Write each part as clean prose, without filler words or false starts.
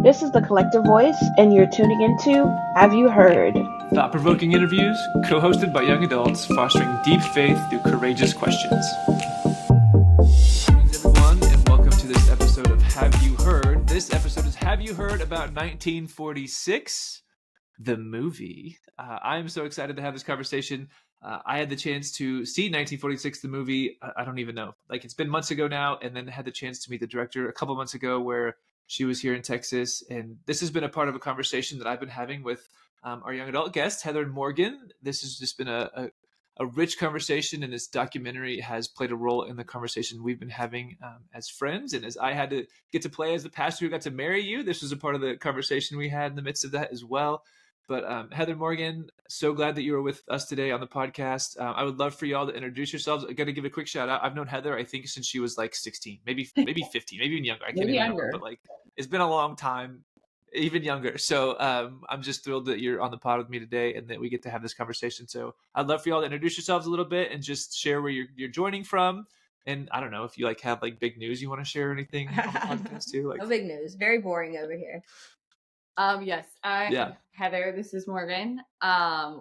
This is the Collective Voice, and you're tuning into Have You Heard? Thought-provoking interviews co-hosted by young adults fostering deep faith through courageous questions. Greetings everyone, and welcome to this episode of Have You Heard? This episode is Have You Heard about 1946, the movie. I'm so excited to have this conversation. I had the chance to see 1946, the movie. I don't even know. Like, it's been months ago now, and then had the chance to meet the director a couple months ago where she was here in Texas. And this has been a part of a conversation that I've been having with our young adult guest, Heather and Morgan. This has just been a rich conversation, and this documentary has played a role in the conversation we've been having as friends. And as I had to get to play as the pastor who got to marry you, this was a part of the conversation we had in the midst of that as well. But Heather, Morgan, so glad that you were with us today on the podcast. I would love for y'all to introduce yourselves. I got to give a quick shout out. I've known Heather, I think, since she was like 16, maybe 15, maybe even younger. I can't even remember, but like it's been a long time, even younger. So I'm just thrilled that you're on the pod with me today and that we get to have this conversation. So I'd love for y'all to introduce yourselves a little bit and just share where you're joining from. And I don't know if you like have like big news you want to share or anything on the podcast too. Like no big news. Very boring over here. Yes, I'm Heather. This is Morgan.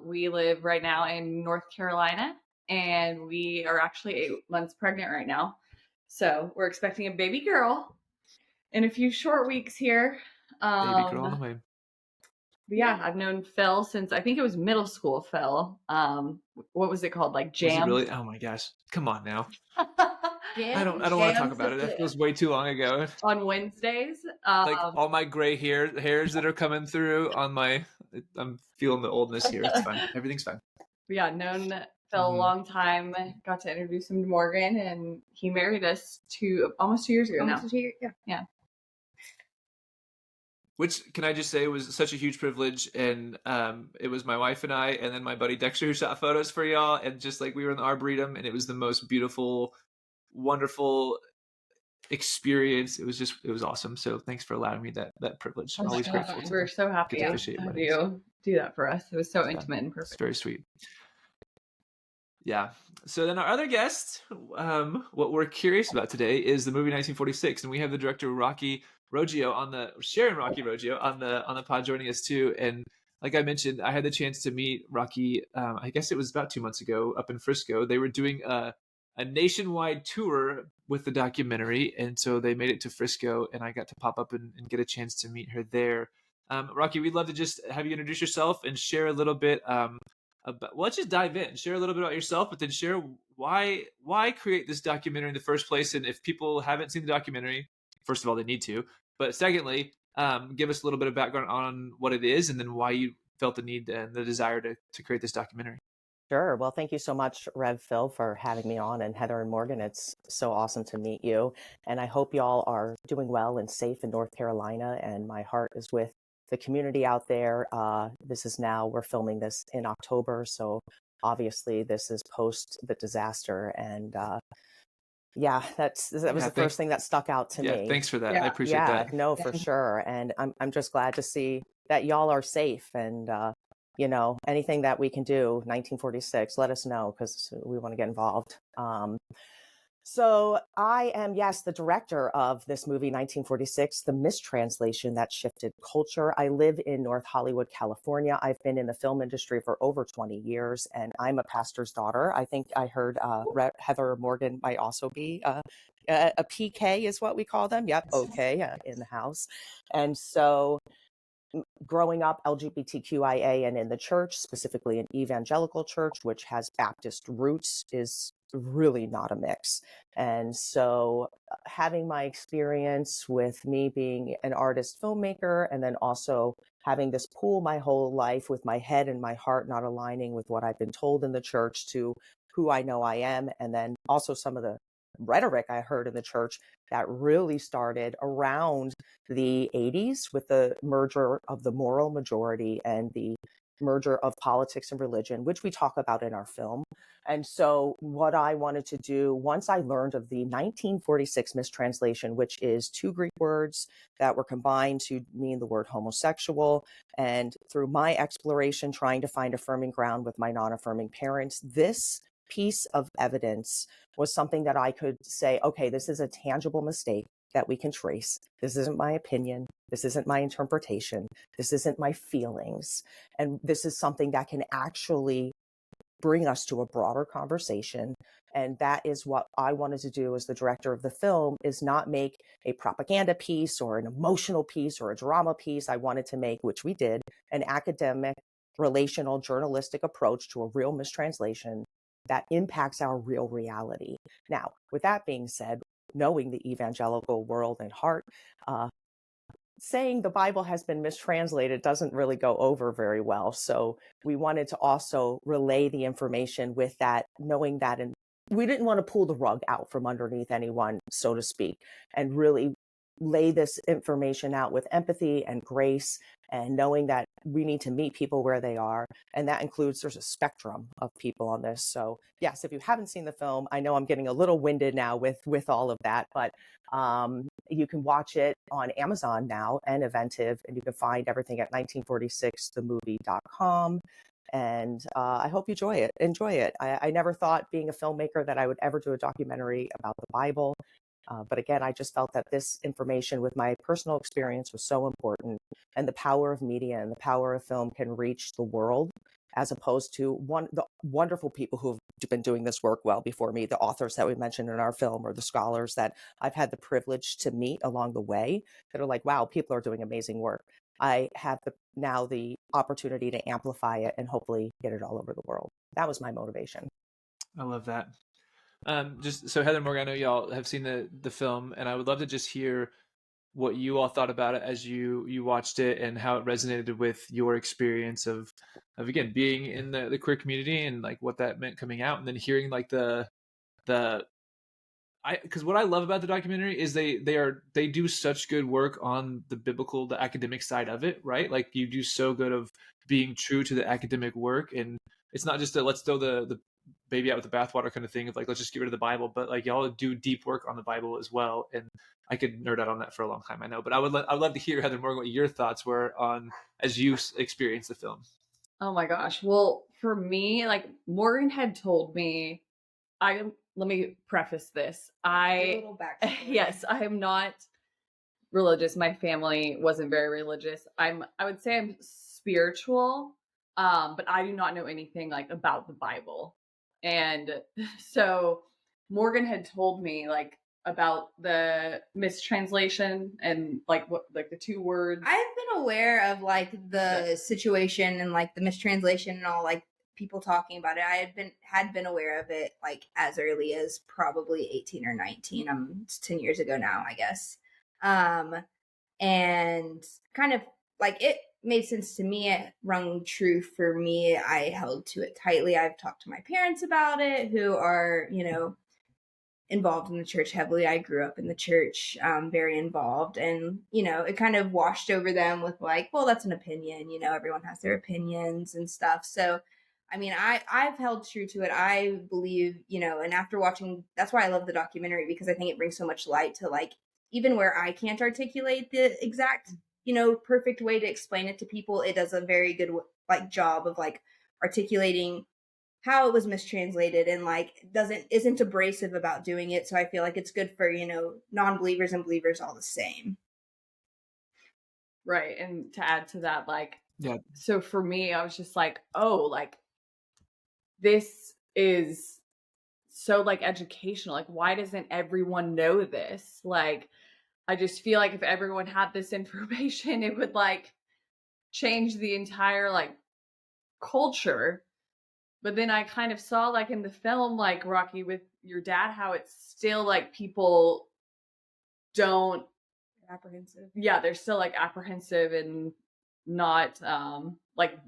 We live right now in North Carolina, and we are actually 8 months pregnant right now. So we're expecting a baby girl in a few short weeks here. Baby girl on the way. But yeah, I've known Phil since I think it was middle school. Phil, what was it called? Like Jam? Was it really? Oh my gosh! Come on now. Yeah, I don't want to talk about it. That feels way too long ago. On Wednesdays, like all my gray hairs that are coming through on my. I'm feeling the oldness here. It's fine. Everything's fine. Yeah, known Phil a long time. Got to introduce him to Morgan, and he married us almost 2 years ago now. Yeah. Which, can I just say, was such a huge privilege. And it was my wife and I, and then my buddy Dexter who shot photos for y'all. And just like we were in the Arboretum, and it was the most beautiful, wonderful experience. It was awesome. So thanks for allowing me that privilege. I'm always grateful. We're so happy to have you do that for us. It was so intimate and perfect. It's very sweet. Yeah. So then our other guest, what we're curious about today is the movie 1946, and we have the director Sharon Roggio on the pod joining us too. And like I mentioned, I had the chance to meet Rocky. I guess it was about 2 months ago up in Frisco. They were doing a nationwide tour with the documentary, and so they made it to Frisco, and I got to pop up and get a chance to meet her there. Rocky, we'd love to just have you introduce yourself and share a little bit. Let's just dive in. Share a little bit about yourself, but then share why create this documentary in the first place. And if people haven't seen the documentary, first of all, they need to. But secondly, give us a little bit of background on what it is, and then why you felt the need and the desire to create this documentary. Sure. Well, thank you so much, Rev Phil, for having me on, and Heather and Morgan. It's so awesome to meet you. And I hope y'all are doing well and safe in North Carolina. And my heart is with the community out there. We're filming this in October. So obviously this is post the disaster. And that was the first thing that stuck out to me. Thanks for that. I appreciate that. No, for sure. And I'm just glad to see that y'all are safe, and anything that we can do, 1946, let us know, because we want to get involved. So I am, the director of this movie, 1946, the Mistranslation that shifted culture. I live in North Hollywood, California. I've been in the film industry for over 20 years, and I'm a pastor's daughter. I think I heard Heather Morgan might also be a PK is what we call them. Yep. Okay. In the house. And so growing up LGBTQIA and in the church, specifically an evangelical church, which has Baptist roots, is really not a mix. And so having my experience with me being an artist filmmaker, and then also having this pull my whole life with my head and my heart not aligning with what I've been told in the church to who I know I am, and then also some of the rhetoric I heard in the church that really started around the 80s with the merger of the moral majority and the merger of politics and religion, which we talk about in our film. And so what I wanted to do, once I learned of the 1946 mistranslation, which is two Greek words that were combined to mean the word homosexual, and through my exploration, trying to find affirming ground with my non-affirming parents, this piece of evidence was something that I could say, okay, this is a tangible mistake. that we can trace. This isn't my opinion. This isn't my interpretation. This isn't my feelings. And this is something that can actually bring us to a broader conversation. And that is what I wanted to do as the director of the film, is not make a propaganda piece or an emotional piece or a drama piece. I wanted to make, which we did, an academic, relational, journalistic approach to a real mistranslation that impacts our real reality. Now, with that being said, knowing the evangelical world and heart, saying the Bible has been mistranslated doesn't really go over very well. So we wanted to also relay the information with that, knowing that, and we didn't want to pull the rug out from underneath anyone, so to speak, and really lay this information out with empathy and grace, and knowing that we need to meet people where they are. And that includes, there's a spectrum of people on this. So yes, if you haven't seen the film, I know I'm getting a little winded now with all of that, but you can watch it on Amazon now and Eventive, and you can find everything at 1946themovie.com. And I hope you enjoy it. I never thought, being a filmmaker, that I would ever do a documentary about the Bible. But again, I just felt that this information with my personal experience was so important, and the power of media and the power of film can reach the world, as opposed to the wonderful people who've been doing this work well before me, the authors that we mentioned in our film, or the scholars that I've had the privilege to meet along the way, that are like, wow, people are doing amazing work. I have now the opportunity to amplify it and hopefully get it all over the world. That was my motivation. I love that. Just so Heather and Morgan, I know y'all have seen the film, and I would love to just hear what you all thought about it as you watched it, and how it resonated with your experience of again being in the queer community, and like what that meant coming out, and then hearing like because what I love about the documentary is they do such good work on the academic side of it, right? Like, you do so good of being true to the academic work, and it's not just a let's throw the baby out with the bathwater kind of thing of like, let's just get rid of the Bible, but like, y'all do deep work on the Bible as well. And I could nerd out on that for a long time, I know, but I'd love to hear, Heather Morgan, what your thoughts were on as you experienced the film. Oh my gosh. Well, for me, like, Morgan had told me, let me preface this. A little backstory. Yes, I am not religious. My family wasn't very religious. I would say I'm spiritual, but I do not know anything like about the Bible. And so Morgan had told me like about the mistranslation and like what, like the two words. I've been aware of like the situation and like the mistranslation and all, like people talking about it. I had been aware of it like as early as probably 18 or 19. It's 10 years ago now, I guess. And kind of like it made sense to me. It rung true for me. I held to it tightly. I've talked to my parents about it, who are, involved in the church heavily. I grew up in the church, very involved, and, it kind of washed over them with like, well, that's an opinion, everyone has their opinions and stuff. So, I mean, I've held true to it. I believe, and after watching, that's why I love the documentary, because I think it brings so much light to like, even where I can't articulate the exact, perfect way to explain it to people, it does a very good like job of like articulating how it was mistranslated, and like isn't abrasive about doing it. So I feel like it's good for, non-believers and believers all the same. Right. And to add to that, like, yeah. So for me, I was just like, oh, like, this is so like educational. Like, why doesn't everyone know this? Like, I just feel like if everyone had this information, it would like change the entire like culture. But then I kind of saw like in the film, like Rocky with your dad, how it's still like people don't Apprehensive. Yeah, they're still like apprehensive and not like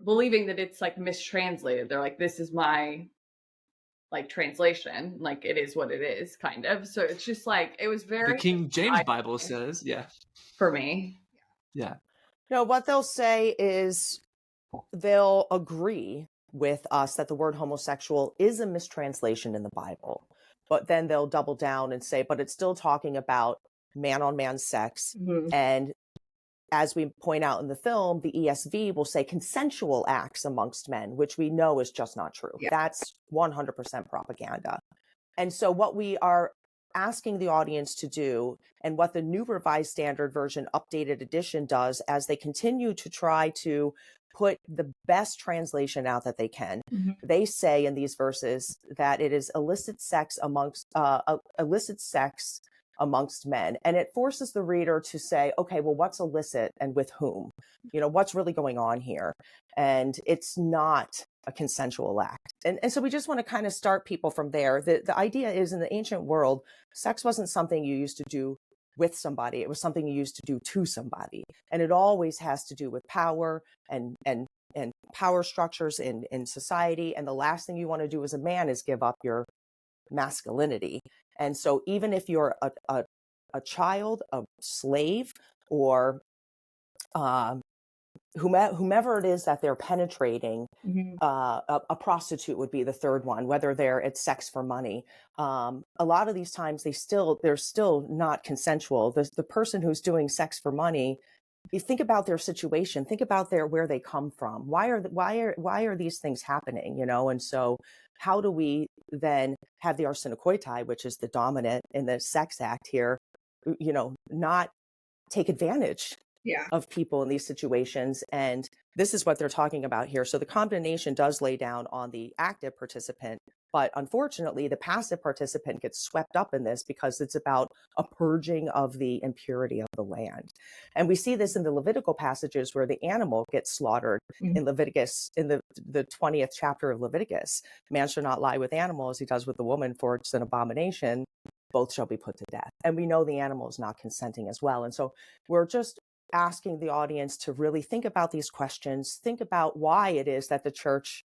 believing that it's like mistranslated. They're like, this is my like translation, like it is what it is, kind of. So it's just like, it was very the King James Bible says, yeah, for me. Yeah. What they'll say is they'll agree with us that the word homosexual is a mistranslation in the Bible, but then they'll double down and say, but it's still talking about man-on-man sex. Mm-hmm. And as we point out in the film, the ESV will say consensual acts amongst men, which we know is just not true. Yeah. That's 100% propaganda. And so what we are asking the audience to do, and what the New Revised Standard Version Updated Edition does as they continue to try to put the best translation out that they can. They say in these verses that it is illicit sex amongst men. And it forces the reader to say, okay, well, what's illicit and with whom? What's really going on here? And it's not a consensual act. And so we just want to kind of start people from there. The idea is, in the ancient world, sex wasn't something you used to do with somebody. It was something you used to do to somebody. And it always has to do with power and power structures in society. And the last thing you want to do as a man is give up your masculinity. And so even if you're a child, a slave, or whomever it is that they're penetrating, a prostitute would be the third one, whether it's sex for money. A lot of these times they're still not consensual. The person who's doing sex for money, you think about their situation, think about where they come from. Why are these things happening? And so how do we then have the arsenokoitai, which is the dominant in the sex act here, not take advantage of people in these situations? And this is what they're talking about here. So the condemnation does lay down on the active participant, but unfortunately the passive participant gets swept up in this because it's about a purging of the impurity of the land. And we see this in the Levitical passages where the animal gets slaughtered in Leviticus, in the 20th chapter of Leviticus. Man shall not lie with animal as he does with the woman, for it's an abomination. Both shall be put to death. And we know the animal is not consenting as well. And so we're just asking the audience to really think about these questions, think about why it is that the church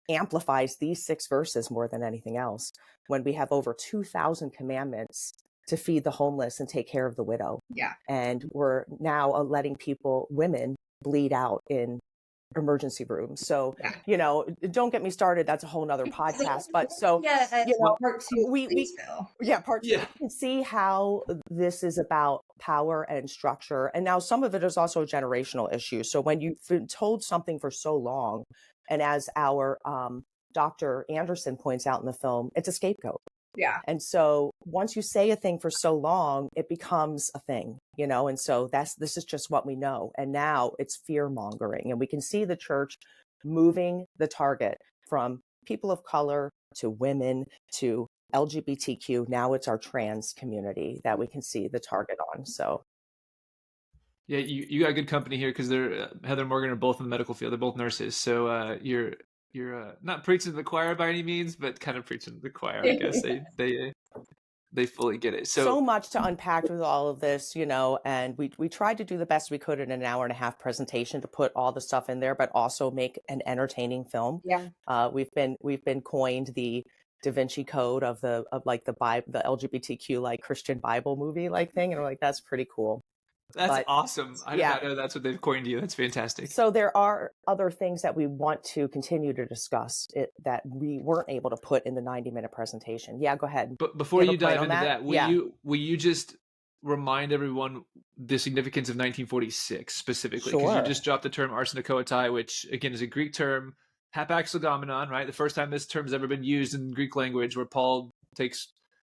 amplifies these 6 verses more than anything else, when we have over 2,000 commandments to feed the homeless and take care of the widow. And we're now letting women bleed out in emergency rooms. So, don't get me started. That's a whole nother podcast. But so, part 2, part 2. You can see how this is about power and structure. And now some of it is also a generational issue. So when you've been told something for so long, and as our Dr. Anderson points out in the film, it's a scapegoat. And so once you say a thing for so long, it becomes a thing, and so this is just what we know. And now it's fear mongering. And we can see the church moving the target from people of color to women to LGBTQ. Now it's our trans community that we can see the target on. So. Yeah, you got good company here, because they're Heather and Morgan are both in the medical field. They're both nurses. So you're not preaching to the choir by any means, but kind of preaching to the choir, I guess. They fully get it. So much to unpack with all of this, and we tried to do the best we could in an 1.5-hour presentation to put all the stuff in there, but also make an entertaining film. We've been coined the Da Vinci Code of the Bible, the LGBTQ Christian Bible movie thing, and we're like, that's pretty cool. That's awesome. I did not know that's what they've coined you. That's fantastic. So there are other things that we want to continue to discuss that we weren't able to put in the 90-minute presentation. Yeah, go ahead. But before you dive into that, will you just remind everyone the significance of 1946 specifically? Because you just dropped the term arsenokoitai, which again is a Greek term, hapax right? The first time this term has ever been used in Greek language, where Paul takes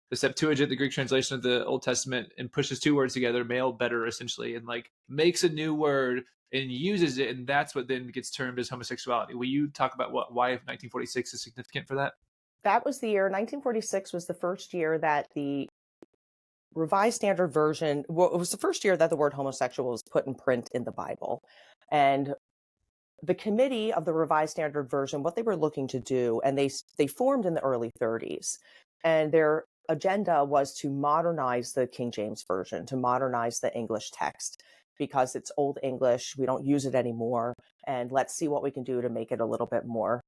the Septuagint, the Greek translation of the Old Testament, and pushes 2 words together, male, better, essentially, and makes a new word and uses it, and that's what then gets termed as homosexuality. Will you talk about why 1946 is significant for that? That was the year, 1946 was the first year that the Revised Standard Version, it was the first year that the word homosexual was put in print in the Bible. And the committee of the Revised Standard Version, what they were looking to do, and they formed in the early 30s, and their agenda was to modernize the King James Version, to modernize the English text, because it's Old English, we don't use it anymore, and let's see what we can do to make it a little bit more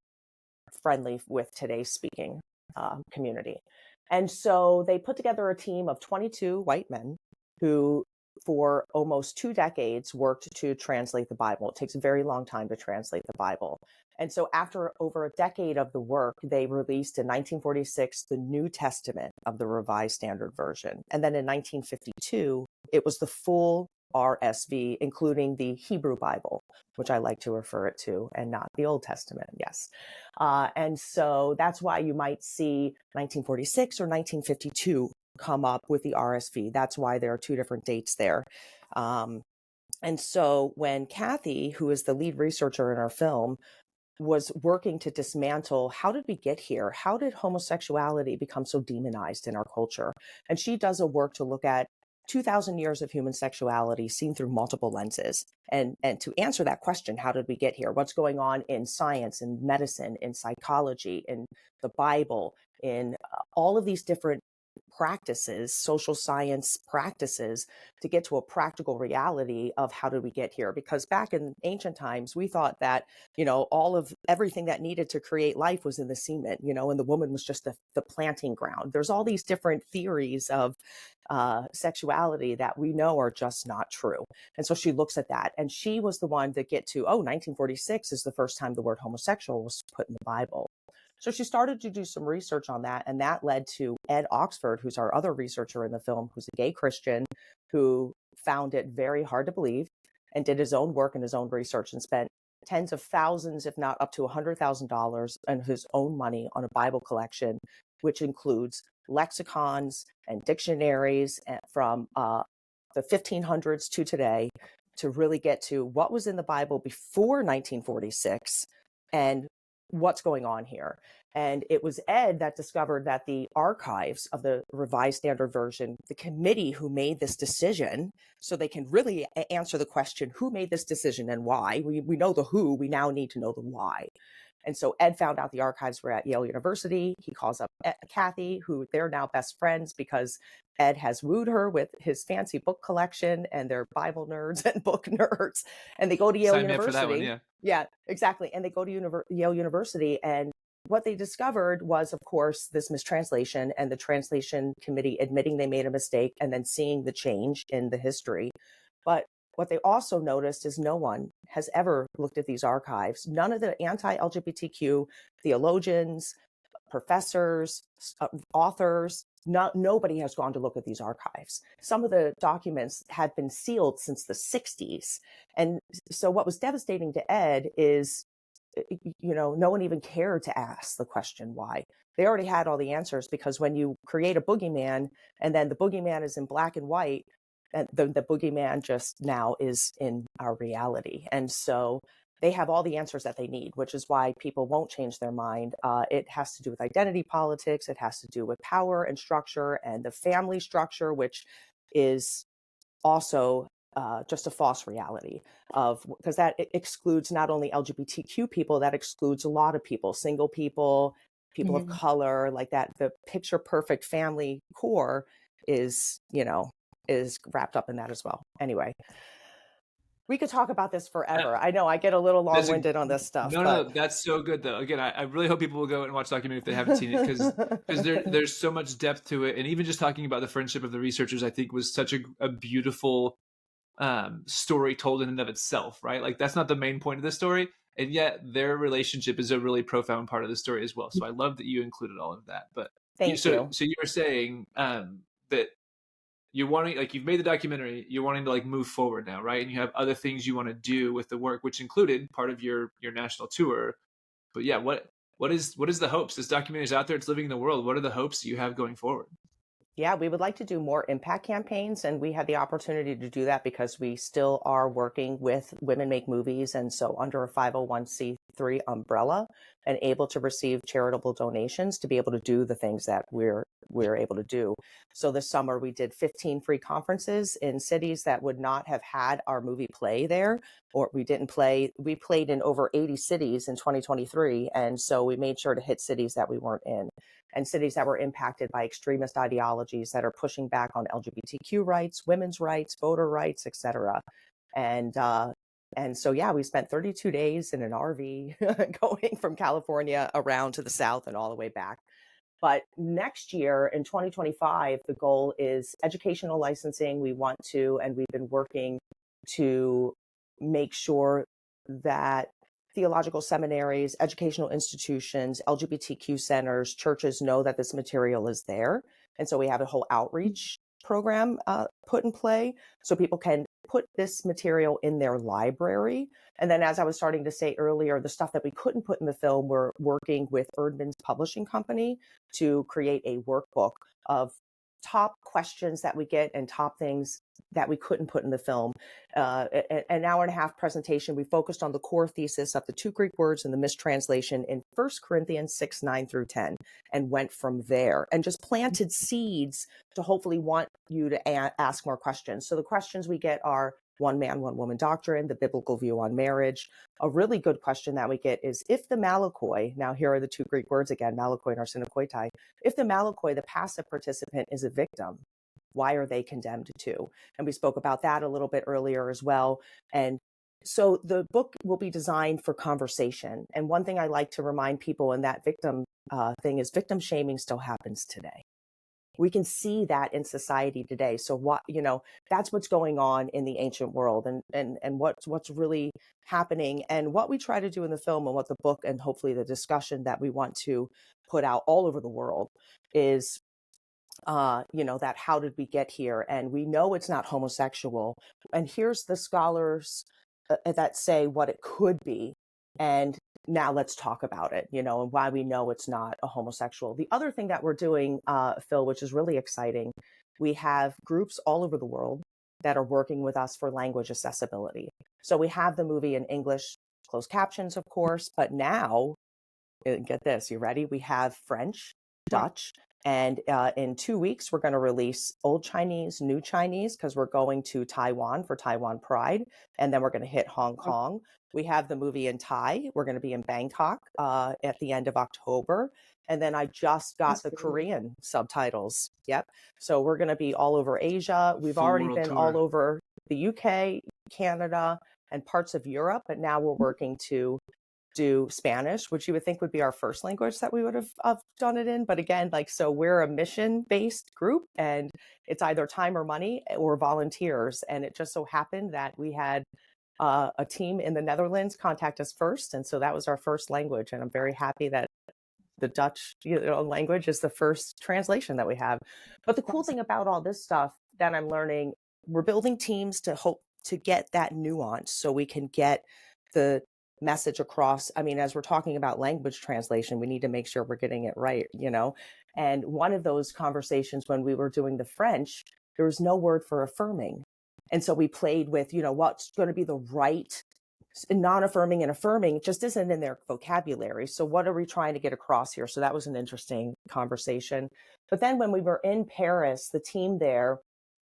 friendly with today's speaking community. And so they put together a team of 22 white men who, for almost 2 decades, worked to translate the Bible. It takes a very long time to translate the Bible. And so after over a decade of the work, they released in 1946 the New Testament of the Revised Standard Version. And then in 1952, it was the full RSV, including the Hebrew Bible, which I like to refer it to, and not the Old Testament, yes. And so that's why you might see 1946 or 1952 come up with the RSV. That's why there are two different dates there. And so when Kathy, who is the lead researcher in our film, was working to dismantle, how did we get here? How did homosexuality become so demonized in our culture? And she does a work to look at 2,000 years of human sexuality seen through multiple lenses. And to answer that question, how did we get here? What's going on in science, in medicine, in psychology, in the Bible, in all of these different practices, social science practices, to get to a practical reality of how did we get here? Because back in ancient times, we thought that, all of everything that needed to create life was in the semen, and the woman was just the planting ground. There's all these different theories of sexuality that we know are just not true. And so she looks at that, and she was the one to get to, 1946 is the first time the word homosexual was put in the Bible. So she started to do some research on that, and that led to Ed Oxford, who's our other researcher in the film, who's a gay Christian, who found it very hard to believe and did his own work and his own research and spent tens of thousands, if not up to $100,000 in his own money on a Bible collection, which includes lexicons and dictionaries from the 1500s to today, to really get to what was in the Bible before 1946 and what's going on here. And it was Ed that discovered that the archives of the Revised Standard Version, the committee who made this decision, so they can really answer the question, who made this decision and why? We know the who, we now need to know the why. And so Ed found out the archives were at Yale University. He calls up Kathy, who they're now best friends because Ed has wooed her with his fancy book collection, and they're Bible nerds and book nerds. And they go to Yale University. Sign me up for that one, yeah, exactly. And they go to Yale University, and what they discovered was, of course, this mistranslation, and the translation committee admitting they made a mistake and then seeing the change in the history. But what they also noticed is no one has ever looked at these archives. None of the anti-LGBTQ theologians, professors, authors, nobody has gone to look at these archives. Some of the documents had been sealed since the 60s. And so what was devastating to Ed is, no one even cared to ask the question why. They already had all the answers, because when you create a boogeyman and then the boogeyman is in black and white, and the boogeyman just now is in our reality. And so they have all the answers that they need, which is why people won't change their mind. It has to do with identity politics. It has to do with power and structure and the family structure, which is also just a false reality because that excludes not only LGBTQ people, that excludes a lot of people, single people, people of color, like that. The picture perfect family core is wrapped up in that as well. Anyway, we could talk about this forever. I know I get a little long-winded on this stuff. No, that's so good though. Again, I really hope people will go and watch the documentary if they haven't seen it, because there's so much depth to it. And even just talking about the friendship of the researchers, I think was such a beautiful story told in and of itself, right? Like that's not the main point of the story, and yet their relationship is a really profound part of the story as well. So I love that you included all of that. But Thank you. So you were saying that you're wanting, like, you've made the documentary, you're wanting to like move forward now, right? And you have other things you want to do with the work, which included part of your national tour. But yeah, what is the hopes? This documentary is out there, it's living in the world. What are the hopes you have going forward? Yeah, we would like to do more impact campaigns, and we had the opportunity to do that because we still are working with Women Make Movies, and so under a 501c3 umbrella, and able to receive charitable donations to be able to do the things that we're able to do. So this summer we did 15 free conferences in cities that would not have had our movie play there, or we didn't play. We played in over 80 cities in 2023, and so we made sure to hit cities that we weren't in, and cities that were impacted by extremist ideologies that are pushing back on LGBTQ rights, women's rights, voter rights, etc. And so, yeah, we spent 32 days in an RV going from California around to the South and all the way back. But next year in 2025, the goal is educational licensing. We want to, and we've been working to make sure that theological seminaries, educational institutions, LGBTQ centers, churches know that this material is there. And so we have a whole outreach program put in play so people can put this material in their library. And then, as I was starting to say earlier, the stuff that we couldn't put in the film, we're working with Erdman's publishing company to create a workbook of top questions that we get and top things that we couldn't put in the film. An hour and a half presentation, we focused on the core thesis of the two Greek words and the mistranslation in 1 Corinthians 6, 9 through 10, and went from there and just planted seeds to hopefully want you to ask more questions. So the questions we get are one man, one woman doctrine, the biblical view on marriage. A really good question that we get is, if the malakoi, now here are the two Greek words again, malakoi and arsenokoitai, if the malakoi, the passive participant, is a victim, why are they condemned too? And we spoke about that a little bit earlier as well. And so the book will be designed for conversation. And one thing I like to remind people in that victim thing is victim shaming still happens today. We can see that in society today. So what, that's what's going on in the ancient world, and what's really happening. And what we try to do in the film, and what the book and hopefully the discussion that we want to put out all over the world is, that how did we get here? And we know it's not homosexual. And here's the scholars that say what it could be. And now let's talk about it, and why we know it's not a homosexual. The other thing that we're doing, Phil, which is really exciting, we have groups all over the world that are working with us for language accessibility. So we have the movie in English, closed captions, of course, but now, get this, you ready? We have French, Dutch, and in 2 weeks, we're going to release Old Chinese, New Chinese, because we're going to Taiwan for Taiwan Pride. And then we're going to hit Hong Kong. We have the movie in Thai. We're going to be in Bangkok at the end of October. And then I just got the Korean subtitles. Yep. So we're going to be all over Asia. We've already been all over the UK, Canada, and parts of Europe. But now we're working to do Spanish, which you would think would be our first language that we would have done it in. But again, so we're a mission-based group, and it's either time or money or volunteers. And it just so happened that we had a team in the Netherlands contact us first. And so that was our first language. And I'm very happy that the Dutch language is the first translation that we have. But the cool thing about all this stuff that I'm learning, we're building teams to hope to get that nuance so we can get the message across. I mean, as we're talking about language translation, we need to make sure we're getting it right, And one of those conversations when we were doing the French, there was no word for affirming. And so we played with, what's going to be the right, non-affirming and affirming just isn't in their vocabulary. So what are we trying to get across here? So that was an interesting conversation. But then when we were in Paris, the team there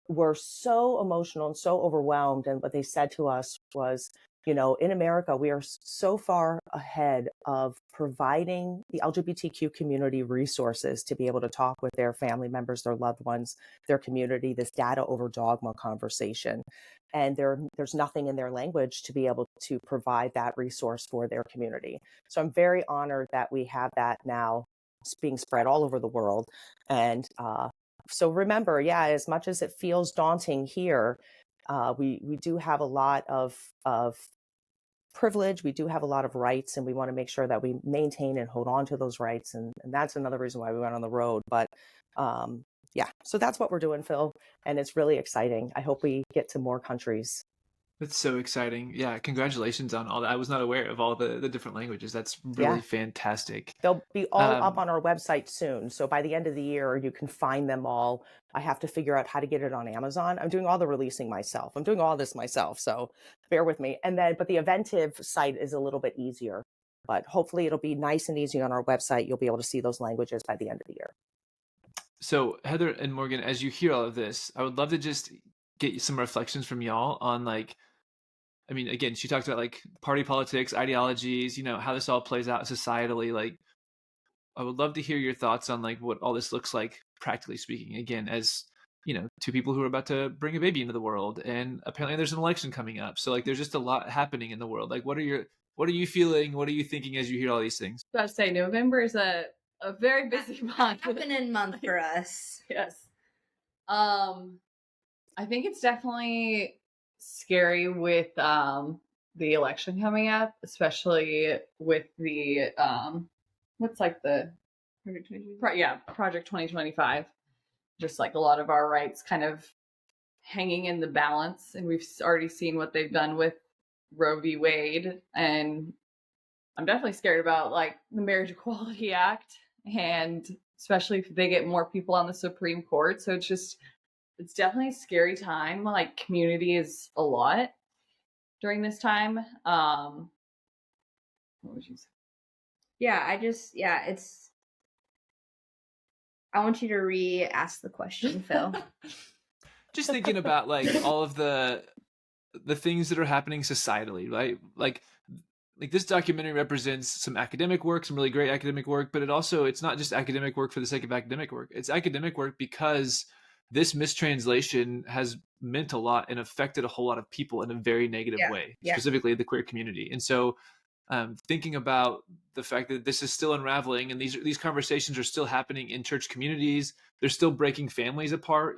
were so emotional and so overwhelmed. And what they said to us was, in America, we are so far ahead of providing the LGBTQ community resources to be able to talk with their family members, their loved ones, their community, this data over dogma conversation. And there's nothing in their language to be able to provide that resource for their community. So I'm very honored that we have that now being spread all over the world. And so remember, as much as it feels daunting here, we do have a lot of privilege. We do have a lot of rights, and we want to make sure that we maintain and hold on to those rights. And that's another reason why we went on the road. But so that's what we're doing, Phil. And it's really exciting. I hope we get to more countries. That's so exciting. Yeah. Congratulations on all that. I was not aware of all the different languages. That's really fantastic. They'll be all up on our website soon. So by the end of the year, you can find them all. I have to figure out how to get it on Amazon. I'm doing all the releasing myself. I'm doing all this myself. So bear with me. But the Eventive site is a little bit easier, but hopefully it'll be nice and easy on our website. You'll be able to see those languages by the end of the year. So Heather and Morgan, as you hear all of this, I would love to just get some reflections from y'all on again, she talked about party politics, ideologies, how this all plays out societally. I would love to hear your thoughts on what all this looks like, practically speaking, again, as, two people who are about to bring a baby into the world. And apparently there's an election coming up. So there's just a lot happening in the world. What are you feeling? What are you thinking as you hear all these things? I was about to say, November is a very busy month. Happening month for us. Yes. I think it's definitely scary with the election coming up, especially with the what's the Project 2025. Just a lot of our rights kind of hanging in the balance, and we've already seen what they've done with Roe v. Wade, and I'm definitely scared about the Marriage Equality Act and especially if they get more people on the Supreme Court. So it's definitely a scary time. Like, community is a lot during this time. What would you say? Yeah, I want you to re-ask the question, Phil. Just thinking about like all of the things that are happening societally, right? Like this documentary represents some academic work, some really great academic work, but it's not just academic work for the sake of academic work. It's academic work because this mistranslation has meant a lot and affected a whole lot of people in a very negative way, specifically the queer community. And so thinking about the fact that this is still unraveling and these conversations are still happening in church communities, they're still breaking families apart,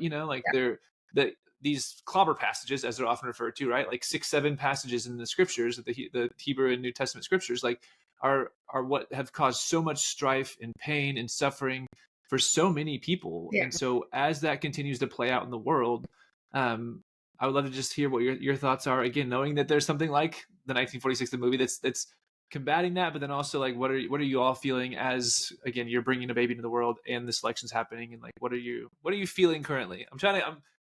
these clobber passages, as they're often referred to, right? Like 6-7 passages in the scriptures, the Hebrew and New Testament scriptures, like are what have caused so much strife and pain and suffering for so many people. And so as that continues to play out in the world, I would love to just hear what your thoughts are, again, knowing that there's something like the 1946 the movie that's combating that, but then also like what are you all feeling as, again, you're bringing a baby into the world and this election's happening, and like what are you feeling currently?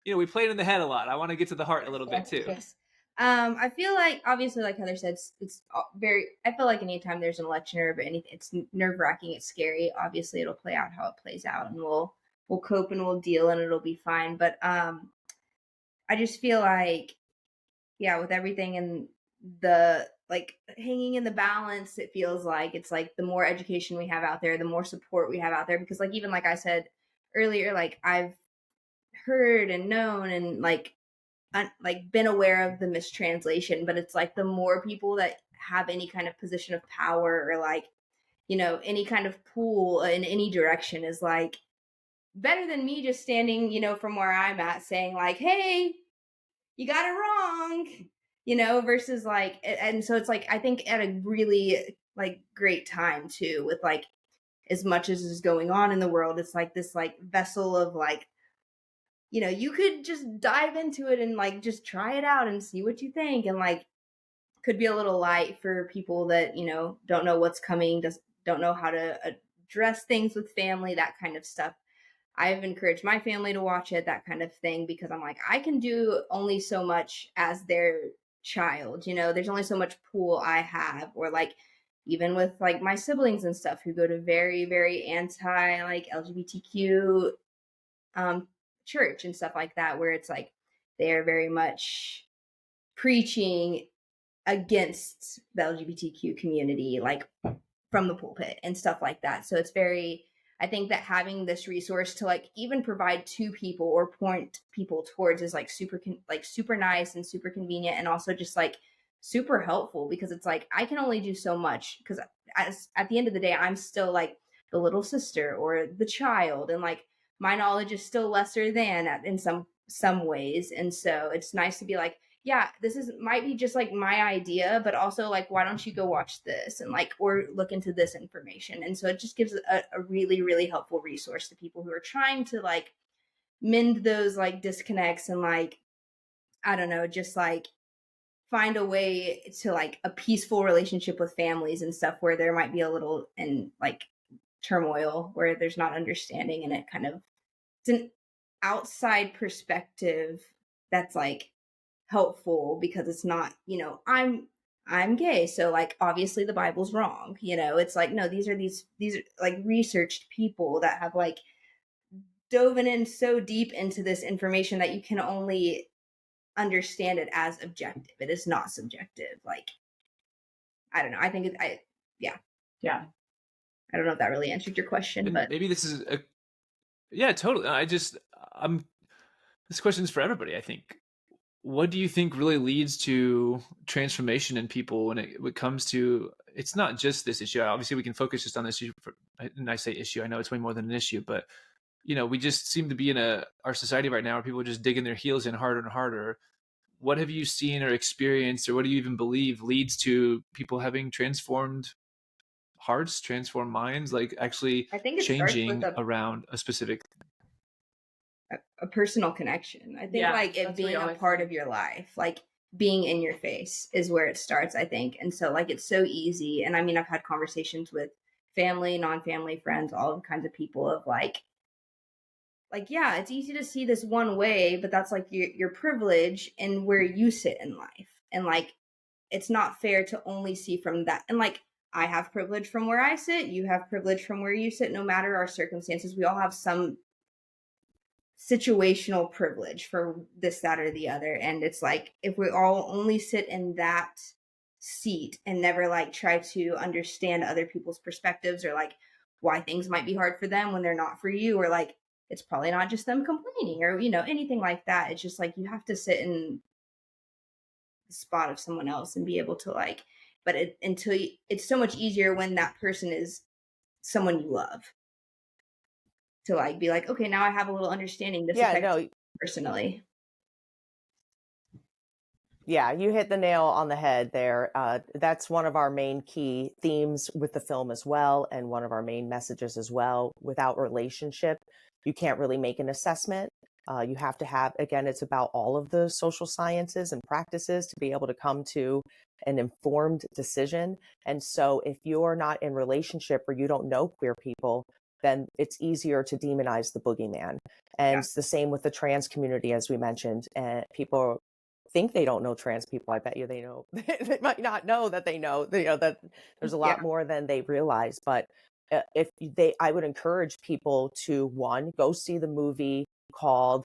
We play it in the head a lot. I want to get to the heart a little bit too. Yes. I feel like, obviously, like Heather said, it's very, I feel like anytime there's an election or anything, it's nerve-wracking, it's scary. Obviously it'll play out how it plays out, and we'll cope and we'll deal, and it'll be fine. But I just feel like, with everything and the like hanging in the balance, it feels like it's like the more education we have out there, the more support we have out there, because like even like I said earlier, like I've heard and known and like been aware of the mistranslation, but it's like the more people that have any kind of position of power or like, any kind of pull in any direction is like better than me just standing, from where I'm at saying like, hey, you got it wrong, versus like, and so it's like, I think at a really like great time too, with like as much as is going on in the world, it's like this like vessel of like, you could just dive into it and like just try it out and see what you think, and like could be a little light for people that don't know what's coming, don't know how to address things with family, that kind of stuff. I've encouraged my family to watch it, that kind of thing, because I'm like, I can do only so much as their child, there's only so much pool I have, or like even with like my siblings and stuff who go to very, very anti like LGBTQ church and stuff like that, where it's like they are very much preaching against the LGBTQ community, like from the pulpit and stuff like that. So it's very, I think that having this resource to like even provide to people or point people towards is like super nice and super convenient, and also just like super helpful, because it's like I can only do so much, because at the end of the day I'm still like the little sister or the child, and like my knowledge is still lesser than in some ways. And so it's nice to be like, yeah, this might be just like my idea, but also like, why don't you go watch this and like, or look into this information. And so it just gives a really, really helpful resource to people who are trying to like mend those like disconnects and like, I don't know, just like find a way to like a peaceful relationship with families and stuff, where there might be a little in like turmoil, where there's not understanding, and it kind of, it's an outside perspective that's like helpful, because it's not, I'm gay, so like obviously the Bible's wrong, it's like, no, these are like researched people that have like dove in so deep into this information that you can only understand it as objective. It is not subjective. Like, I don't know, I think yeah I don't know if that really answered your question, but maybe this is totally. This question's for everybody, I think. What do you think really leads to transformation in people when it comes to, it's not just this issue. Obviously we can focus just on this issue, and I say issue, I know it's way more than an issue, but we just seem to be in our society right now where people are just digging their heels in harder and harder. What have you seen or experienced, or what do you even believe leads to people having transformed hearts, transformed minds, like actually I think it changing around a specific a personal connection. I think like it being a part of your life, like being in your face is where it starts, I think. And so like it's so easy. And I mean, I've had conversations with family, non-family, friends, all kinds of people of like, yeah, it's easy to see this one way, but that's like your privilege and where you sit in life. And like, it's not fair to only see from that. And like, I have privilege from where I sit, you have privilege from where you sit, no matter our circumstances. We all have some situational privilege for this, that, or the other. And it's like, if we all only sit in that seat and never like try to understand other people's perspectives, or like why things might be hard for them when they're not for you, or like it's probably not just them complaining, or anything like that. It's just like you have to sit in the spot of someone else and be able to like, but it's so much easier when that person is someone you love, to like be like, okay, now I have a little understanding. This affects me personally. Yeah, you hit the nail on the head there. That's one of our main key themes with the film as well, and one of our main messages as well. Without relationship, you can't really make an assessment. You have to have, again, it's about all of the social sciences and practices to be able to come to an informed decision. And so if you're not in relationship or you don't know queer people, then it's easier to demonize the boogeyman. And it's the same with the trans community, as we mentioned. And people think they don't know trans people. I bet you they know. They might not know that they know, that there's a lot more than they realize. But I would encourage people to, one, go see the movie called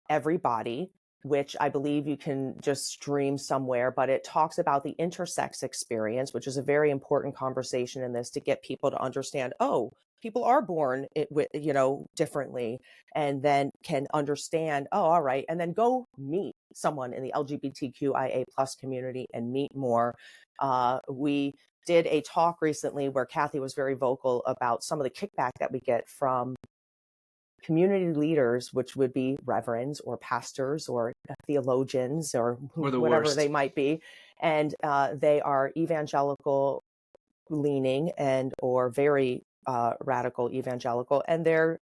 Everybody, which I believe you can just stream somewhere, but it talks about the intersex experience, which is a very important conversation in this, to get people to understand, oh, people are born differently, and then can understand, oh, all right, and then go meet someone in the LGBTQIA plus community and meet more. We did a talk recently where Kathy was very vocal about some of the kickback that we get from community leaders, which would be reverends or pastors or theologians or whatever they might be. And they are evangelical leaning and or very radical evangelical, and they're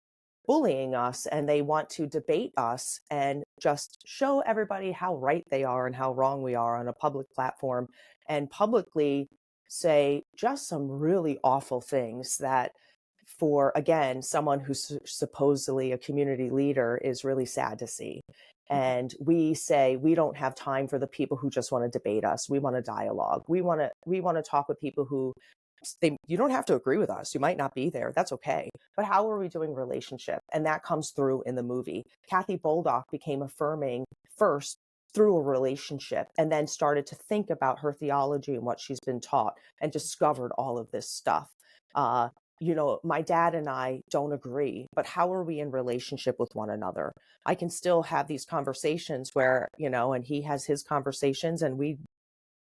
bullying us, and they want to debate us and just show everybody how right they are and how wrong we are on a public platform, and publicly say just some really awful things that, for, again, someone who's supposedly a community leader, is really sad to see. And we say, we don't have time for the people who just want to debate us. We want a dialogue. We want to talk with people who, you don't have to agree with us. You might not be there. That's okay. But how are we doing relationship? And that comes through in the movie. Kathy Boldock became affirming first through a relationship, and then started to think about her theology and what she's been taught, and discovered all of this stuff. My dad and I don't agree, but how are we in relationship with one another? I can still have these conversations where, and he has his conversations, and we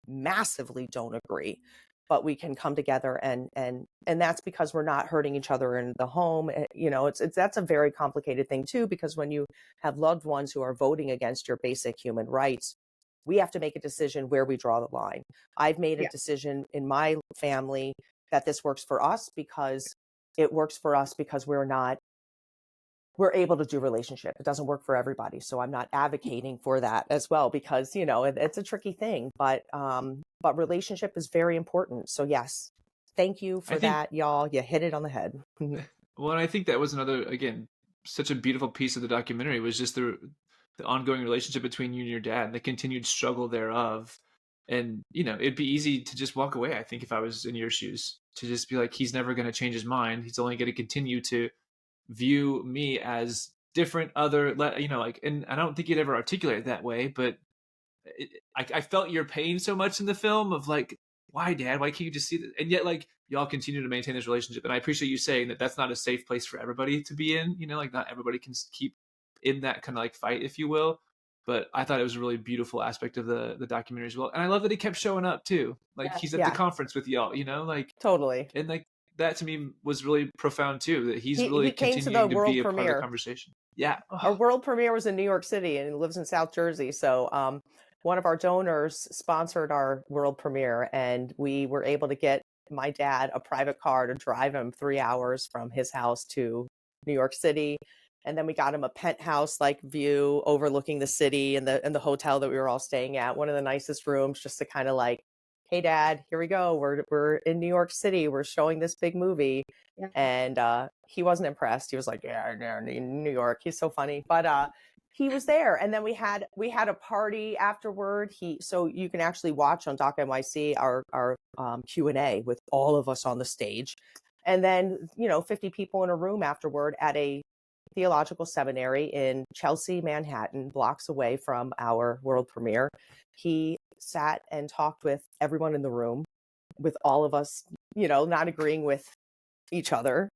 massively don't agree, but we can come together, and that's because we're not hurting each other in the home. That's a very complicated thing too, because when you have loved ones who are voting against your basic human rights, we have to make a decision where we draw the line. I've made a decision in my family that this works for us, because it works for us because we're able to do relationship. It doesn't work for everybody. So I'm not advocating for that as well, because, it's a tricky thing, but relationship is very important. So yes, thank you for that, y'all. You hit it on the head. Well, and I think that was another, again, such a beautiful piece of the documentary, was just the ongoing relationship between you and your dad, and the continued struggle thereof. And, it'd be easy to just walk away, I think, if I was in your shoes, to just be like, he's never going to change his mind. He's only going to continue to view me as different, other, and I don't think you'd ever articulate it that way, but I felt your pain so much in the film of like, why, Dad? Why can't you just see that? And yet, like, y'all continue to maintain this relationship. And I appreciate you saying that that's not a safe place for everybody to be in, not everybody can keep in that kind of like fight, if you will. But I thought it was a really beautiful aspect of the documentary as well. And I love that he kept showing up too. Like he's at the conference with y'all, like totally. And like that to me was really profound too, that he's really continuing to be a part of the conversation. Yeah. Our world premiere was in New York City, and he lives in South Jersey. So one of our donors sponsored our world premiere, and we were able to get my dad a private car to drive him 3 hours from his house to New York City. And then we got him a penthouse like view overlooking the city and the hotel that we were all staying at, one of the nicest rooms, just to kind of like hey dad, here we go. We're in New York City. We're showing this big movie. Yeah. And he wasn't impressed. He was like, yeah, no, New York. He's so funny. But he was there. And then we had a party afterward. So you can actually watch on Doc NYC our Q&A with all of us on the stage. And then, 50 people in a room afterward at a theological seminary in Chelsea, Manhattan, blocks away from our world premiere. He sat and talked with everyone in the room, with all of us, not agreeing with each other.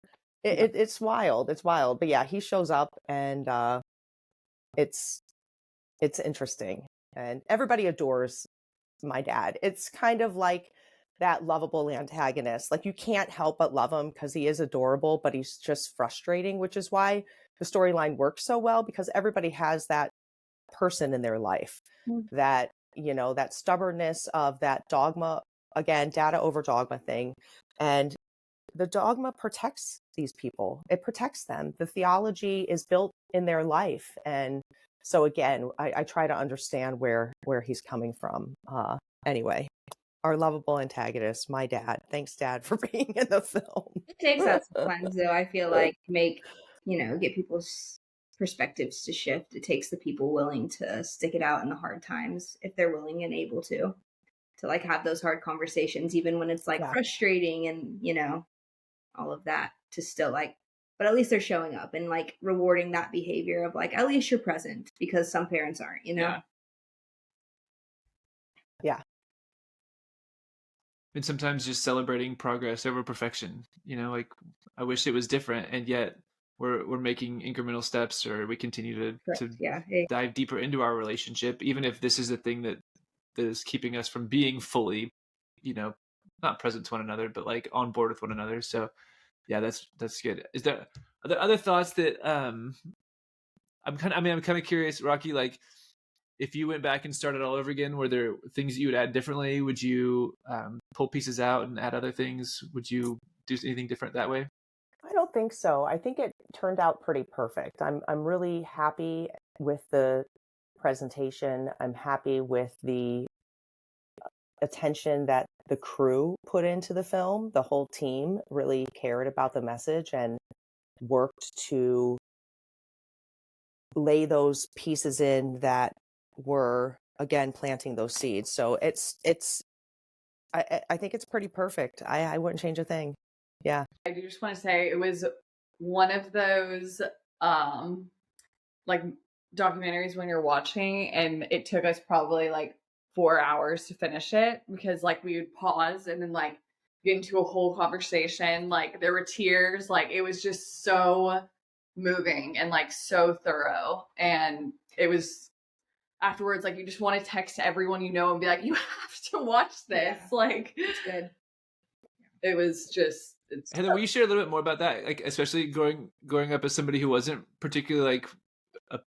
It's wild. It's wild. But yeah, he shows up, and it's interesting. And everybody adores my dad. It's kind of like that lovable antagonist. Like, you can't help but love him because he is adorable, but he's just frustrating, which is why the storyline works so well, because everybody has that person in their life that, that stubbornness of that dogma, again, data over dogma thing. And the dogma protects these people. It protects them. The theology is built in their life. And so again, I try to understand where he's coming from. Anyway, our lovable antagonist, my dad. Thanks, Dad, for being in the film. It takes that sometimes, though. I feel like get people's perspectives to shift. It takes the people willing to stick it out in the hard times, if they're willing and able to like have those hard conversations, even when it's like frustrating and all of that, to still like, but at least they're showing up and like rewarding that behavior of like, at least you're present, because some parents aren't, Yeah. And sometimes just celebrating progress over perfection, like I wish it was different, and yet we're making incremental steps, or we continue to dive deeper into our relationship, even if this is the thing that is keeping us from being fully, not present to one another, but like on board with one another. So yeah, that's good. Are there other thoughts that I'm kind of curious, Rocky, like if you went back and started all over again, were there things that you would add differently? Would you pull pieces out and add other things? Would you do anything different that way? I don't think so. I think it turned out pretty perfect. I'm really happy with the presentation. I'm happy with the attention that the crew put into the film. The whole team really cared about the message and worked to lay those pieces in that were, again, planting those seeds. So I think it's pretty perfect. I wouldn't change a thing. Yeah. I do just want to say it was one of those like documentaries when you're watching, and it took us probably like 4 hours to finish it, because like we would pause and then like get into a whole conversation. Like there were tears. Like it was just so moving and like so thorough. And it was afterwards, like you just want to text everyone and be like, you have to watch this. Yeah. Like it's good. It was just. Heather, will you share a little bit more about that? Like, especially growing up as somebody who wasn't particularly like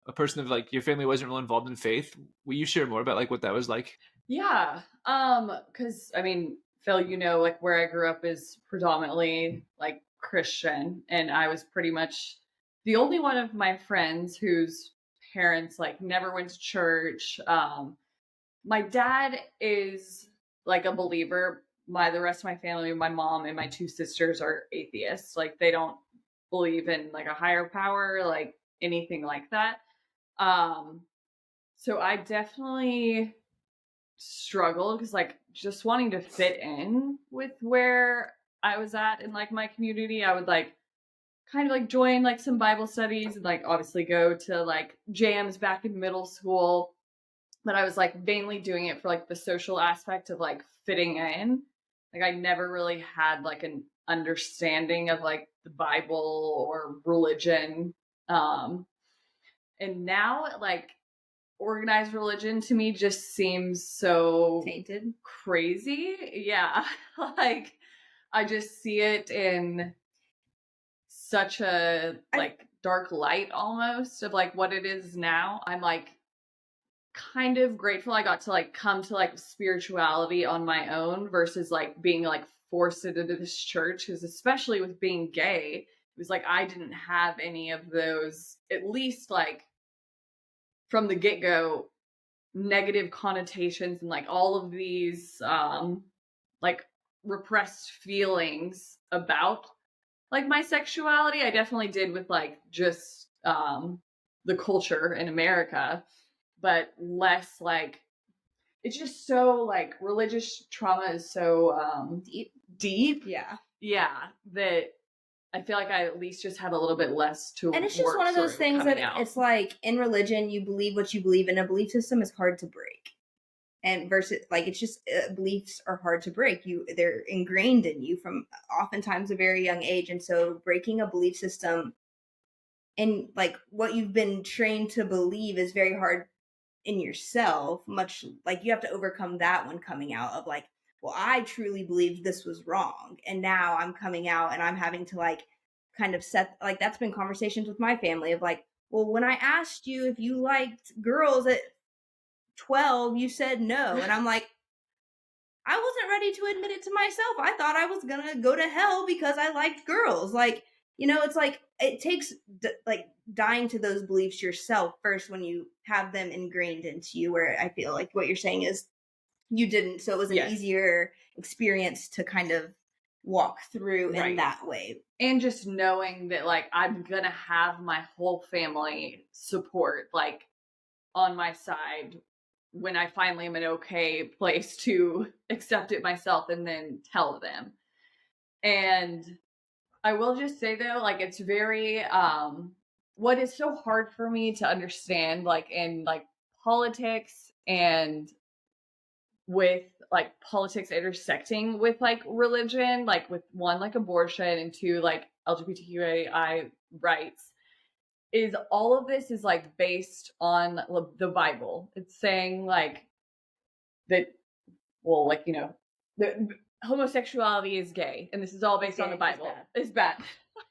a person of like your family wasn't really involved in faith. Will you share more about like what that was like? Yeah. Because I mean, Phil, like where I grew up is predominantly like Christian, and I was pretty much the only one of my friends whose parents like never went to church. My dad is like a believer. The rest of my family, my mom and my two sisters, are atheists. Like they don't believe in like a higher power, like anything like that. So I definitely struggled because like just wanting to fit in with where I was at in like my community. I would like kind of like join like some Bible studies and like obviously go to like jams back in middle school. But I was like vainly doing it for like the social aspect of like fitting in. Like I never really had like an understanding of like the Bible or religion. And now like organized religion to me just seems so tainted, crazy. Yeah. Like I just see it in such a like dark light almost of like what it is now. I'm like kind of grateful I got to like come to like spirituality on my own versus like being like forced into this church, because especially with being gay, it was like I didn't have any of those, at least like from the get-go, negative connotations and like all of these like repressed feelings about like my sexuality. I definitely did with like just the culture in America, but less like it's just so like religious trauma is so deep. Yeah, that I feel like I at least just had a little bit less to and it's just one of those things that out. It's like in religion you believe what you believe, and a belief system is hard to break. And versus like it's just beliefs are hard to break. They're ingrained in you from oftentimes a very young age, and so breaking a belief system and like what you've been trained to believe is very hard in yourself. Much like you have to overcome that one coming out of like, well, I truly believed this was wrong, and now I'm coming out and I'm having to like kind of set like that's been conversations with my family of like, well, when I asked you if you liked girls at 12, you said no. And I'm like, I wasn't ready to admit it to myself. I thought I was going to go to hell because I liked girls. Like, you know, it's like it takes like dying to those beliefs yourself first when you have them ingrained into you, where I feel like what you're saying is you didn't. So it was an easier experience to kind of walk through in that way. And just knowing that like I'm going to have my whole family support like on my side when I finally am in an okay place to accept it myself and then tell them. And I will just say though, like it's very, what is so hard for me to understand, like in like politics and with like politics intersecting with like religion, like with one, like abortion, and two, like LGBTQIA rights, is all of this is like based on the Bible. It's saying like that, well, like, you know, the homosexuality is gay, and this is all based on the Bible. It's bad.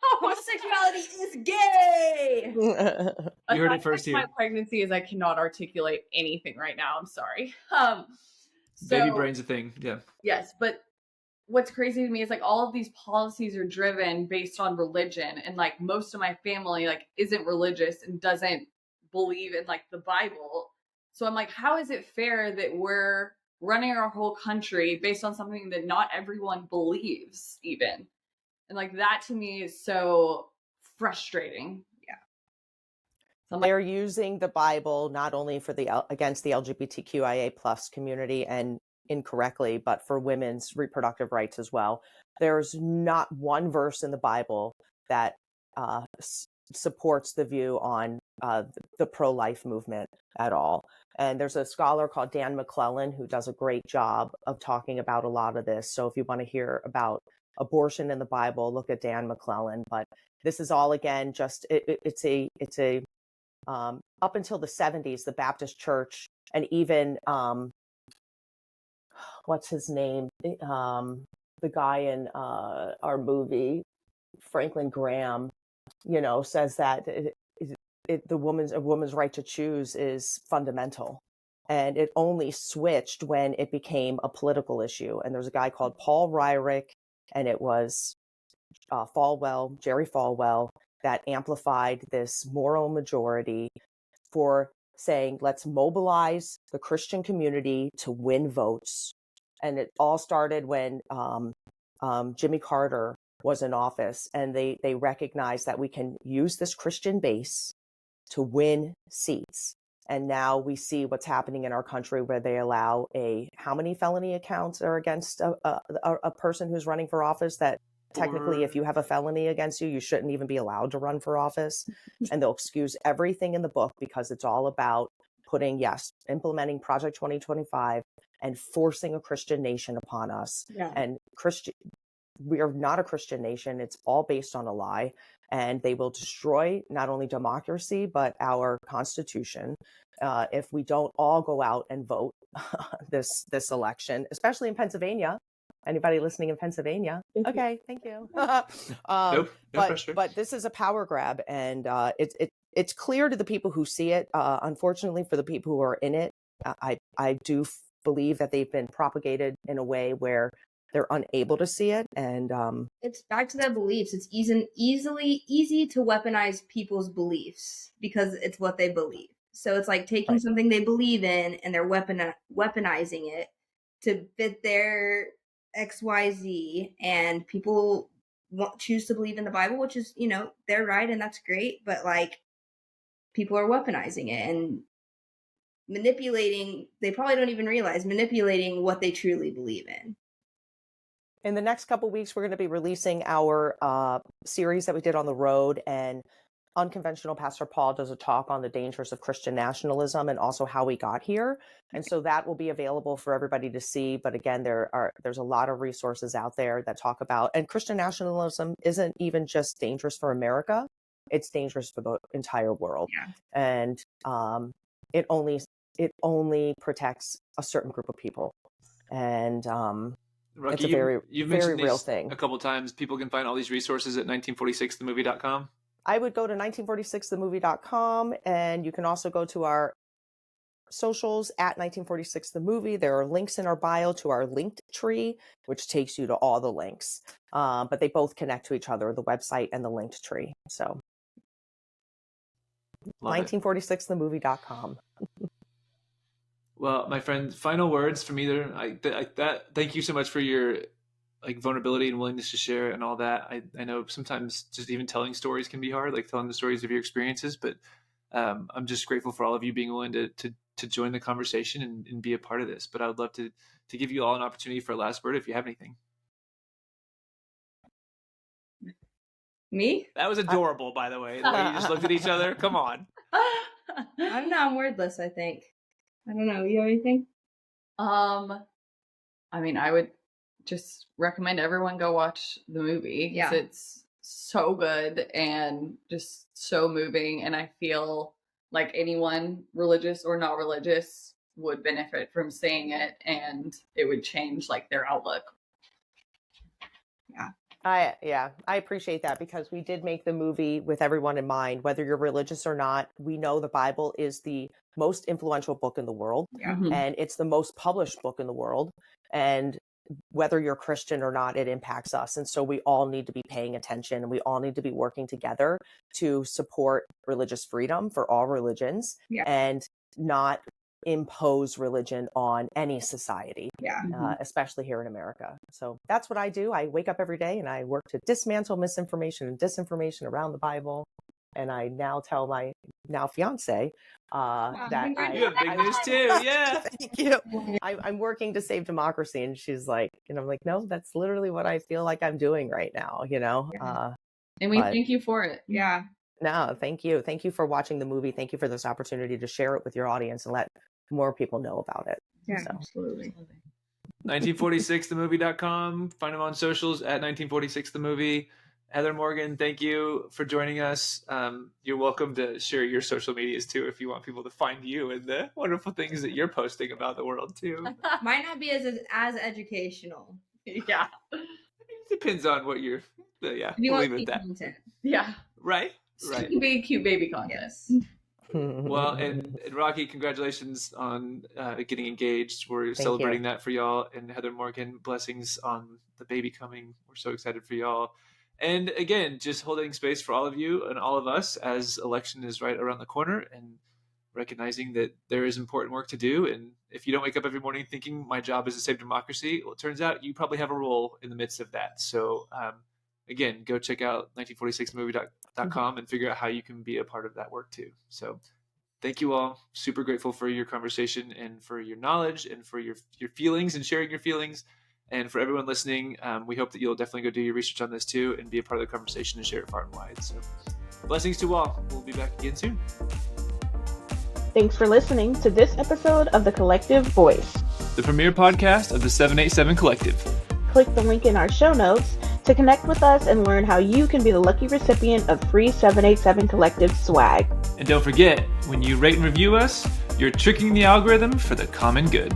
Homosexuality is gay. You heard it first here. My pregnancy is I cannot articulate anything right now. I'm sorry. Baby brain's a thing. Yeah. Yes, but what's crazy to me is like all of these policies are driven based on religion, and like most of my family like isn't religious and doesn't believe in like the Bible. So I'm like, how is it fair that we're running our whole country based on something that not everyone believes even? And like that to me is so frustrating. Yeah. So they're using the Bible not only for against the LGBTQIA plus community and incorrectly, but for women's reproductive rights as well. There's not one verse in the Bible that supports the view on the pro-life movement at all. And there's a scholar called Dan McClellan who does a great job of talking about a lot of this. So if you want to hear about abortion in the Bible, look at Dan McClellan. But this is all, again, just it's a up until the 70s, the Baptist Church, and even what's his name? The guy in our movie, Franklin Graham, you know, says that a woman's right to choose is fundamental. And it only switched when it became a political issue. And there's a guy called Paul Ryrick, and it was Jerry Falwell, that amplified this moral majority for saying, let's mobilize the Christian community to win votes. And it all started when Jimmy Carter was in office, and they recognized that we can use this Christian base to win seats. And now we see what's happening in our country, where they allow how many felony accounts are against a person who's running for office that technically, if you have a felony against you, you shouldn't even be allowed to run for office. And they'll excuse everything in the book because it's all about implementing Project 2025 and forcing a Christian nation upon us. Yeah. And we are not a Christian nation. It's all based on a lie. And they will destroy not only democracy, but our Constitution if we don't all go out and vote this election, especially in Pennsylvania. Anybody listening in Pennsylvania? Okay, thank you. No pressure. But this is a power grab, and it's clear to the people who see it. Unfortunately, for the people who are in it, I do believe that they've been propagated in a way where they're unable to see it. And it's back to their beliefs. It's easy to weaponize people's beliefs because it's what they believe. So it's like taking something they believe in and they're weaponizing it to fit their XYZ, and people choose to believe in the Bible, which is, they're right and that's great, but like people are weaponizing it and manipulating, they probably don't even realize, manipulating what they truly believe in. In the next couple of weeks, we're going to be releasing our series that we did on the road, and Unconventional Pastor Paul does a talk on the dangers of Christian nationalism and also how we got here. And so that will be available for everybody to see. But again, there's a lot of resources out there that talk about, and Christian nationalism isn't even just dangerous for America, it's dangerous for the entire world. Yeah. And it only protects a certain group of people. And Rocky, it's a very, you've very mentioned real these thing. a couple times. People can find all these resources at 1946themovie.com. I would go to 1946themovie.com, and you can also go to our socials at 1946themovie. There are links in our bio to our linked tree, which takes you to all the links. But they both connect to each other, the website and the linked tree. So 1946themovie.com. Well, my friend, final words from either. Thank you so much for your vulnerability and willingness to share and all that. I know sometimes just even telling stories can be hard, like telling the stories of your experiences, but I'm just grateful for all of you being willing to join the conversation and be a part of this. But I would love to give you all an opportunity for a last word if you have anything. Me? That was adorable, by the way. The way you just looked at each other. Come on. I don't know. I'm wordless, I think. I don't know. You have anything? I mean, I would just recommend everyone go watch the movie. Yeah. It's so good and just so moving. And I feel like anyone, religious or not religious, would benefit from seeing it, and it would change their outlook. Yeah. I appreciate that, because we did make the movie with everyone in mind, whether you're religious or not. We know the Bible is the most influential book in the world, and it's the most published book in the world. And whether you're Christian or not, it impacts us. And so we all need to be paying attention, and we all need to be working together to support religious freedom for all religions, and not impose religion on any society, especially here in America. So that's what I do. I wake up every day and I work to dismantle misinformation and disinformation around the Bible. And I now tell my now fiance that you have big news too. Yeah. Thank you. I'm working to save democracy. And she's like, and I'm like, no, that's literally what I feel like I'm doing right now, and we thank you for it. Yeah. No, thank you. Thank you for watching the movie. Thank you for this opportunity to share it with your audience and let more people know about it. Yeah, absolutely. 1946themovie.com. Find them on socials at 1946themovie. Heather Morgan, thank you for joining us. You're welcome to share your social medias too if you want people to find you and the wonderful things that you're posting about the world too. Might not be as educational. Yeah. It depends on what you're. Yeah, you we'll want leave it at that. Content. Yeah. Right. It can be cute baby content. Yes. Well, and Rocky, congratulations on getting engaged. We're celebrating that for y'all. And Heather Morgan, blessings on the baby coming. We're so excited for y'all. And again, just holding space for all of you and all of us as election is right around the corner, and recognizing that there is important work to do. And if you don't wake up every morning thinking my job is to save democracy, well, it turns out you probably have a role in the midst of that. So again, go check out 1946themovie.com and figure out how you can be a part of that work too. So thank you all. Super grateful for your conversation and for your knowledge and for your feelings and sharing your feelings. And for everyone listening, we hope that you'll definitely go do your research on this too and be a part of the conversation and share it far and wide. So blessings to all. We'll be back again soon. Thanks for listening to this episode of The Collective Voice, the premier podcast of the 787 Collective. Click the link in our show notes to connect with us and learn how you can be the lucky recipient of free 787 Collective swag. And don't forget, when you rate and review us, you're tricking the algorithm for the common good.